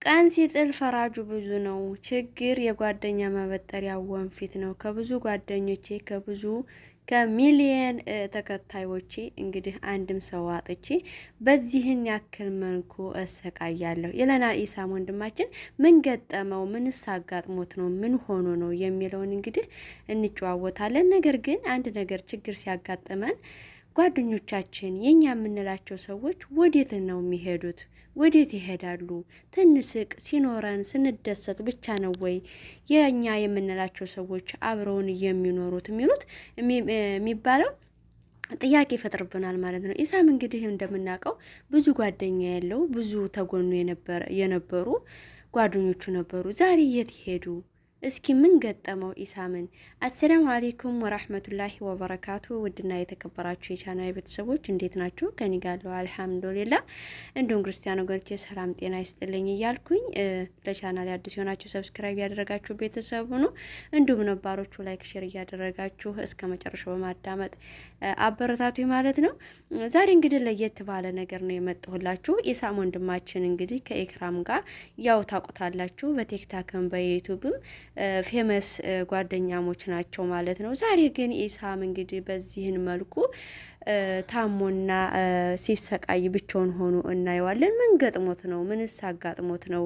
ቀን ሲጥል ፈራጁ ብዙ ነው። ችግር የጓደኛ ማበጠሪያ ወንፊት ነው። ከብዙ ጓደኞቼ ከሚሊየን ተከታዮቼ እንግዲህ አንድም ሰው አጥቼ በዚህን ያክል መልኩ እሰቃያለሁ ይለናል ኢሳም ወንድማችን። ምን ገጠመው? ምንስ አጋጥሞት ነው? ምን ሆኖ ነው የሚለውን እንግዲህ እንጨዋወታለን። ነገር ግን አንድ ነገር ችግር ሲያጋጥመን ጓደኞቻችን የኛ የምንላቸው ሰዎች ወዴት ነው የሚሄዱት? ወዴት ይሄዳሉ? ትንስቅ ሲኖረን ስንደሰት ብቻ ነው ወይ የኛ የምንላቸው ሰዎች አብረውን የሚኖሩት የሚባለው ጥያቄ ይፈጥርብናል ማለት ነው። ኢሳም እንግዲህ እንደምናውቀው ብዙ ጓደኛ ያለው ብዙ ተጎኑ የነበሩ ጓደኞቹ ነበሩ። ዛሬ የት ሄዱ? እስኪ ምን ገጠመው ኢሳምን? አሰላሙ አለይኩም ወራህመቱላሂ ወበረካቱ። ውድና የተከበራችሁ የቻናል ቤተሰቦች እንዴት ናችሁ? ከኔ ጋር አልሐምዱሊላህ። እንዲሁም ክርስቲያን ወገኖቼ ሰላም ጤና ይስጥልኝ እያልኩኝ ለቻናል አዲስ የሆናችሁ ሰብስክራይብ ያደረጋችሁ ቤተሰብ ሁኑ። እንዲሁም ነባሮቹ ላይክ ሼር እያደረጋችሁ እስከ መጨረሻው በማዳመጥ አበረታቱ ማለት ነው። ዛሬ እንግዲህ ለየት ባለ ነገር ነው የመጣሁላችሁ። ኢሳም ወንድማችን እንግዲህ ከኢክራም ጋር ያው ታውቁታላችሁ፣ በቲክታክም በዩቲዩብም ፌመስ ጓደኛሞች ናቸው ማለት ነው። ዛሬ ግን ኢሳም እንግዲህ በዚህን መልኩ ታሞና ሲሰቃይ ብቻውን ሆኖ እናየዋለን። ምን ገጥሞት ነው? ምንስ አጋጥሞት ነው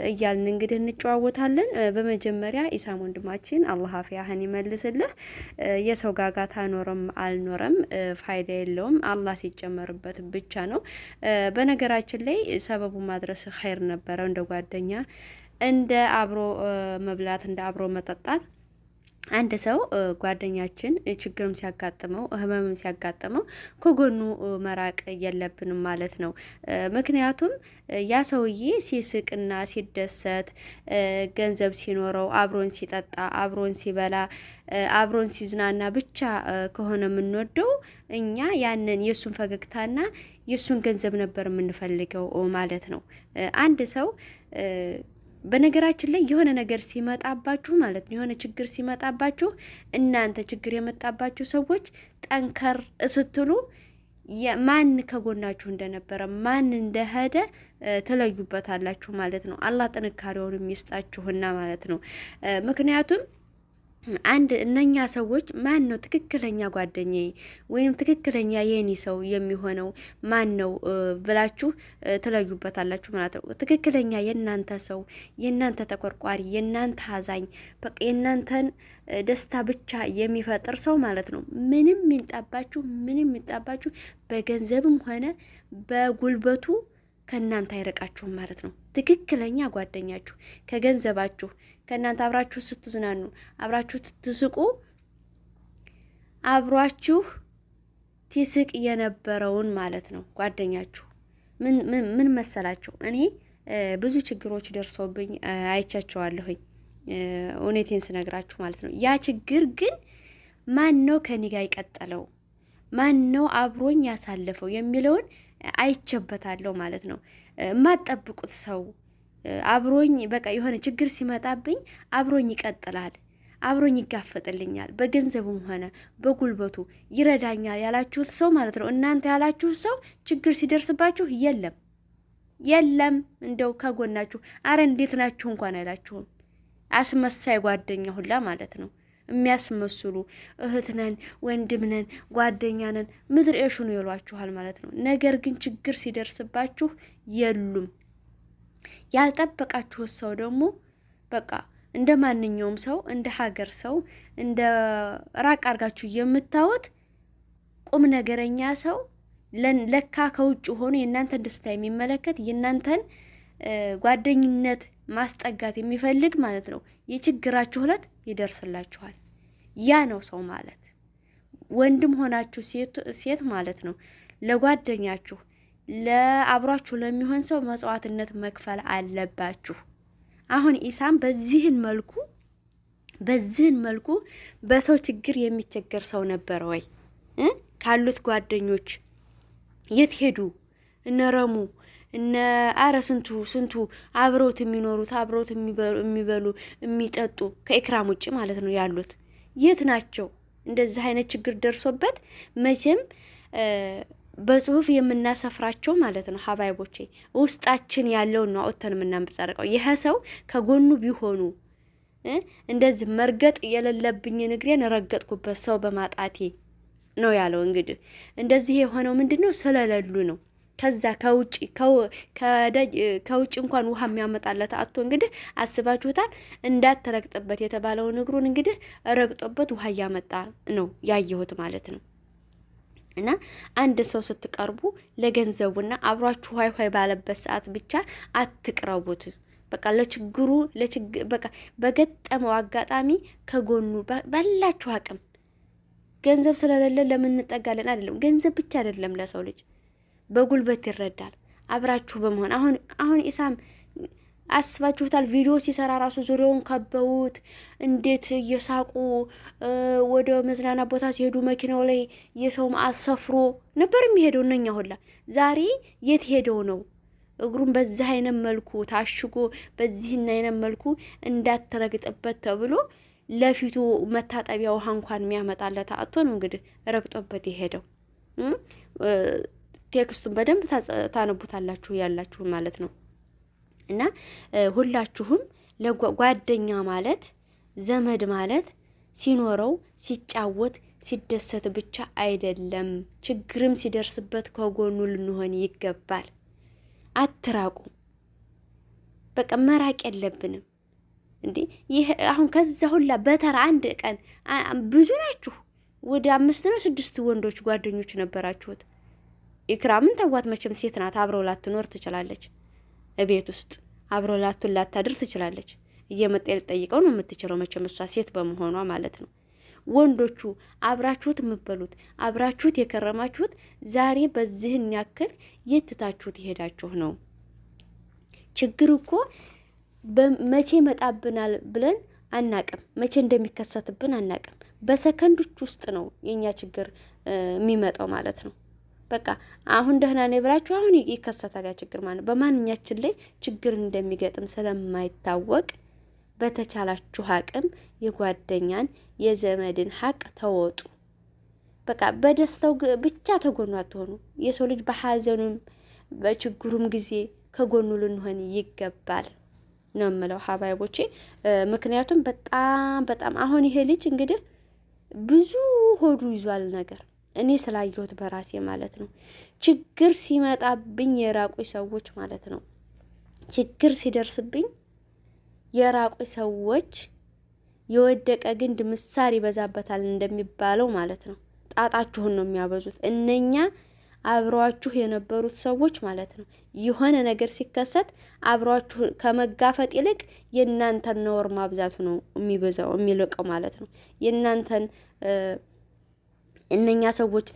እያልን እንግዲህ እንጨዋወታለን። በመጀመሪያ ኢሳም ወንድማችን አላህ አፊያህን ይመልስልህ። የሰው ጋጋታ ኖረም አልኖረም ፋይዳ የለውም፣ አላህ ሲጨመርበት ብቻ ነው። በነገራችን ላይ ሰበቡ ማድረስ ኸይር ነበረው። እንደ ጓደኛ እንደ አብሮ መብላት እንደ አብሮ መጠጣት አንድ ሰው ጓደኛችን ችግርም ሲያጋጥመው ህመምም ሲያጋጥመው ከጎኑ መራቅ የለብንም ማለት ነው። ምክንያቱም ያ ሰውዬ ሲስቅና ሲደሰት ገንዘብ ሲኖረው አብሮን ሲጠጣ አብሮን ሲበላ አብሮን ሲዝናና ብቻ ከሆነ የምንወደው እኛ ያንን የሱን ፈገግታና የሱን ገንዘብ ነበር የምንፈልገው ማለት ነው። አንድ ሰው በነገራችን ላይ የሆነ ነገር ሲመጣባችሁ ማለት ነው፣ የሆነ ችግር ሲመጣባችሁ እናንተ ችግር የመጣባችሁ ሰዎች ጠንከር ስትሉ ማን ከጎናችሁ እንደነበረ ማን እንደሄደ ትለዩበታላችሁ ማለት ነው። አላህ ጥንካሬውን የሚስጣችሁና ማለት ነው። ምክንያቱም አንድ እነኛ ሰዎች ማን ነው ትክክለኛ ጓደኛዬ ወይም ትክክለኛ የኔ ሰው የሚሆነው ማን ነው ብላችሁ ትለዩበታላችሁ ማለት ነው። ትክክለኛ የእናንተ ሰው፣ የእናንተ ተቆርቋሪ፣ የእናንተ አዛኝ፣ በቃ የእናንተን ደስታ ብቻ የሚፈጥር ሰው ማለት ነው። ምንም ይምጣባችሁ በገንዘብም ሆነ በጉልበቱ ከእናንተ አይርቃችሁም ማለት ነው። ትክክለኛ ጓደኛችሁ ከገንዘባችሁ ከእናንተ አብራችሁ ስትዝናኑ አብራችሁ ትስቁ አብሯችሁ ትስቅ የነበረውን ማለት ነው ጓደኛችሁ ምን መሰላችሁ? እኔ ብዙ ችግሮች ደርሰውብኝ አይቻቸዋለሁኝ፣ እውነቴን ስነግራችሁ ማለት ነው። ያ ችግር ግን ማን ነው ከኔ ጋር የቀጠለው ማን ነው አብሮኝ ያሳለፈው የሚለውን አይቸበታለሁ ማለት ነው። የማትጠብቁት ሰው አብሮኝ በቃ የሆነ ችግር ሲመጣብኝ አብሮኝ ይቀጥላል፣ አብሮኝ ይጋፈጥልኛል፣ በገንዘቡም ሆነ በጉልበቱ ይረዳኛል ያላችሁት ሰው ማለት ነው። እናንተ ያላችሁት ሰው ችግር ሲደርስባችሁ የለም እንደው ከጎናችሁ አረ እንዴት ናችሁ እንኳን አይላችሁም። አስመሳይ ጓደኛ ሁላ ማለት ነው። የሚያስመስሉ እህት ነን ወንድም ነን ጓደኛ ነን ምድር እሹ ነው ይሏችኋል ማለት ነው። ነገር ግን ችግር ሲደርስባችሁ የሉም። ያልጠበቃችሁት ሰው ደግሞ በቃ እንደ ማንኛውም ሰው እንደ ሀገር ሰው እንደ ራቅ አርጋችሁ የምታዩት ቁም ነገረኛ ሰው ለካ ከውጭ ሆኖ የእናንተን ደስታ የሚመለከት የእናንተን ጓደኝነት ማስጠጋት የሚፈልግ ማለት ነው። የችግራችሁ ዕለት ይደርስላችኋል። ያ ነው ሰው ማለት። ወንድም ሆናችሁ ሴት ማለት ነው ለጓደኛችሁ ለአብሯችሁ ለሚሆን ሰው መስዋዕትነት መክፈል አለባችሁ። አሁን ኢሳም በዚህን መልኩ በሰው ችግር የሚቸገር ሰው ነበር ወይ? ካሉት ጓደኞች የት ሄዱ? እነረሙ እነ አረ ስንቱ አብሮት የሚኖሩት አብሮት የሚበሉ የሚጠጡ ከኢክራም ውጭ ማለት ነው ያሉት የት ናቸው? እንደዚህ አይነት ችግር ደርሶበት መቼም በጽሁፍ የምናሰፍራቸው ማለት ነው ሀባይቦቼ። ውስጣችን ያለውን ነው አውጥተን የምናንበጻርቀው። ይሄ ሰው ከጎኑ ቢሆኑ እንደዚህ መርገጥ የሌለብኝን እግሬን ረገጥኩበት ሰው በማጣቴ ነው ያለው። እንግዲህ እንደዚህ የሆነው ምንድነው ስለሌሉ ነው። ከዛ ከውጭ እንኳን ውሃ የሚያመጣለት አጥቶ እንግዲህ አስባችሁታል። እንዳትረግጥበት የተባለውን እግሩን እንግዲህ ረግጦበት ውሃ እያመጣ ነው ያየሁት ማለት ነው። እና አንድ ሰው ስትቀርቡ ለገንዘቡና አብሯችሁ ሆይ ሆይ ባለበት ሰዓት ብቻ አትቅረቡት። በቃ በቃ በገጠመው አጋጣሚ ከጎኑ ባላችሁ አቅም። ገንዘብ ስለሌለ ለምን እንጠጋለን አይደለም። ገንዘብ ብቻ አይደለም ለሰው ልጅ በጉልበት ይረዳል። አብራችሁ በመሆን አሁን ኢሳም አስባችሁታል። ቪዲዮ ሲሰራ ራሱ ዙሪያውን ከበውት እንዴት እየሳቁ ወደ መዝናና ቦታ ሲሄዱ መኪናው ላይ የሰው መዓት ሰፍሮ ነበር የሚሄደው። እነኛ ሁላ ዛሬ የት ሄደው ነው? እግሩን በዚህ አይነት መልኩ ታሽጎ በዚህና አይነት መልኩ እንዳትረግጥበት ተብሎ ለፊቱ መታጠቢያ ውሃ እንኳን የሚያመጣለት አጥቶ ነው እንግዲህ ረግጦበት የሄደው። ቴክስቱን በደንብ ታነቡታላችሁ ያላችሁ ማለት ነው። እና ሁላችሁም ለጓደኛ ማለት ዘመድ ማለት ሲኖረው ሲጫወት ሲደሰት ብቻ አይደለም። ችግርም ሲደርስበት ከጎኑ ልንሆን ይገባል። አትራቁ። በቃ መራቅ የለብንም እንዴ። ይሄ አሁን ከዛ ሁላ በተራ አንድ ቀን ብዙ ናችሁ። ወደ 5 ነው 6 ወንዶች ጓደኞች ነበራችሁት። ኢክራምን ተዋት፣ መቼም ሴት ናት፣ አብረው ላትኖር ትችላለች። ቤት ውስጥ አብረው ላታድር ትችላለች። እየመጣ ልጠይቀው ነው የምትችለው መቼም እሷ ሴት በመሆኗ ማለት ነው። ወንዶቹ አብራችሁት የምትበሉት አብራችሁት የከረማችሁት ዛሬ በዚህን ያክል የትታችሁት ይሄዳችሁ ነው። ችግር እኮ በመቼ መጣብናል ብለን አናቅም። መቼ እንደሚከሰትብን አናቅም። በሰከንዶች ውስጥ ነው የኛ ችግር የሚመጣው ማለት ነው። በቃ አሁን ደህና ነኝ ብላችሁ አሁን ይከሰታል ያ ችግር ማለት። በማንኛችን ላይ ችግር እንደሚገጥም ስለማይታወቅ በተቻላችሁ አቅም የጓደኛን የዘመድን ሀቅ ተወጡ። በቃ በደስታው ብቻ ተጎኑ አትሆኑ። የሰው ልጅ በሐዘኑም በችግሩም ጊዜ ከጎኑ ልንሆን ይገባል ነው የምለው ሀባይቦቼ። ምክንያቱም በጣም አሁን ይሄ ልጅ እንግዲህ ብዙ ሆዱ ይዟል ነገር እኔ ስላየሁት በራሴ ማለት ነው። ችግር ሲመጣብኝ የራቁኝ ሰዎች ማለት ነው። ችግር ሲደርስብኝ የራቁኝ ሰዎች የወደቀ ግንድ ምሳር ይበዛበታል እንደሚባለው ማለት ነው። ጣጣችሁን ነው የሚያበዙት እነኛ አብሯችሁ የነበሩት ሰዎች ማለት ነው። የሆነ ነገር ሲከሰት አብሯችሁ ከመጋፈጥ ይልቅ የእናንተን ነውር ማብዛቱ ነው የሚበዛው የሚልቀው ማለት ነው። የእናንተን እነኛ ሰዎች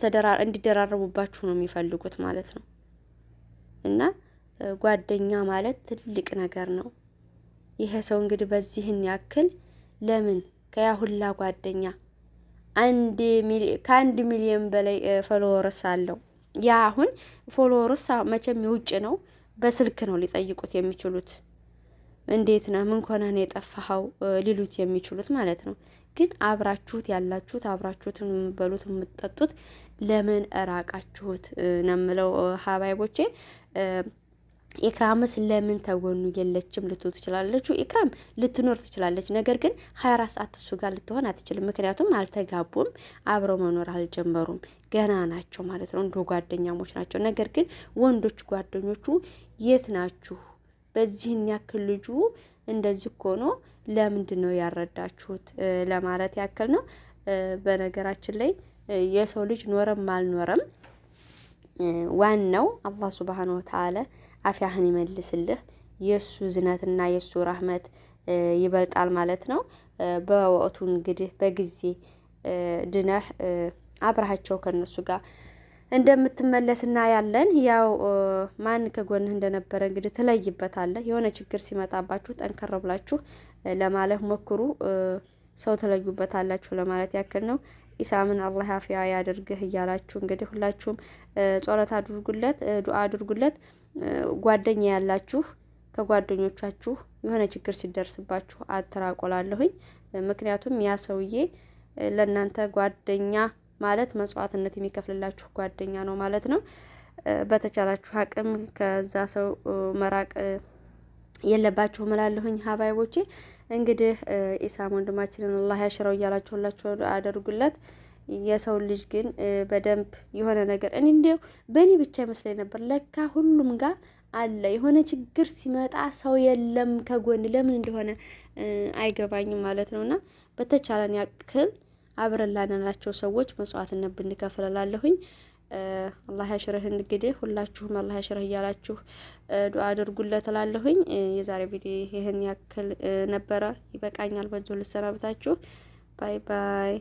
እንዲደራረቡባችሁ ነው የሚፈልጉት ማለት ነው። እና ጓደኛ ማለት ትልቅ ነገር ነው። ይሄ ሰው እንግዲህ በዚህን ያክል ለምን ከያ ሁላ ጓደኛ ከ1 ሚሊዮን በላይ ፎሎወርስ አለው። ያ አሁን ፎሎወርስ መቼም የውጭ ነው፣ በስልክ ነው ሊጠይቁት የሚችሉት። እንዴት ነህ ምን ሆነ ነው የጠፋኸው ሊሉት የሚችሉት ማለት ነው። ግን አብራችሁት ያላችሁት አብራችሁት የምትበሉት የምትጠጡት ለምን እራቃችሁት ነው የምለው ሀባይቦቼ። ኢክራምስ ለምን ተጎኑ የለችም ልትሉ ትችላለች። ኢክራም ልትኖር ትችላለች፣ ነገር ግን 24 ሰዓት እሱ ጋር ልትሆን አትችልም። ምክንያቱም አልተጋቡም፣ አብረው መኖር አልጀመሩም፣ ገና ናቸው ማለት ነው። እንደ ጓደኛሞች ናቸው። ነገር ግን ወንዶች ጓደኞቹ የት ናችሁ? በዚህን ያክል ልጁ እንደዚህ እኮ ነው፣ ለምንድን ነው ያረዳችሁት ለማለት ያክል ነው። በነገራችን ላይ የሰው ልጅ ኖረም አልኖረም ዋናው አላህ ሱብሃነሁ ወተዓላ አፍያህን ይመልስልህ። የሱ ዝነትና የሱ ረህመት ይበልጣል ማለት ነው። በወቅቱ እንግዲህ በጊዜ ድነህ አብረሃቸው ከነሱ ጋር እንደምትመለስና ያለን ያው ማን ከጎንህ እንደነበረ እንግዲህ ትለይበታለህ። የሆነ ችግር ሲመጣባችሁ ጠንከር ብላችሁ ለማለፍ ሞክሩ። ሰው ትለዩበታላችሁ ለማለት ያክል ነው። ኢሳምን አላህ አፍያ ያድርግህ እያላችሁ እንግዲህ ሁላችሁም ጸሎት አድርጉለት፣ ዱአ አድርጉለት። ጓደኛ ያላችሁ ከጓደኞቻችሁ የሆነ ችግር ሲደርስባችሁ አትራቆላለሁኝ። ምክንያቱም ያ ሰውዬ ለእናንተ ጓደኛ ማለት መስዋዕትነት የሚከፍልላችሁ ጓደኛ ነው ማለት ነው። በተቻላችሁ አቅም ከዛ ሰው መራቅ የለባችሁም እላለሁኝ ሀባይቦቼ። እንግዲህ ኢሳም ወንድማችንን አላህ ያሽረው እያላችሁላችሁ አደርጉለት። የሰው ልጅ ግን በደንብ የሆነ ነገር እኔ እንዲያው በእኔ ብቻ ይመስለኝ ነበር፣ ለካ ሁሉም ጋር አለ። የሆነ ችግር ሲመጣ ሰው የለም ከጎን ለምን እንደሆነ አይገባኝም ማለት ነውና በተቻለን ያክል አብረን ላነናቸው ሰዎች መስዋዕትነት ብንከፍል እላለሁኝ። አላህ ያሽርህ። እንግዲህ ሁላችሁም አላህ ያሽርህ እያላችሁ ዱአ አድርጉለት እላለሁኝ። የዛሬ ቪዲዮ ይሄን ያክል ነበረ፣ ይበቃኛል። በዚሁ ልሰናበታችሁ። ባይ ባይ።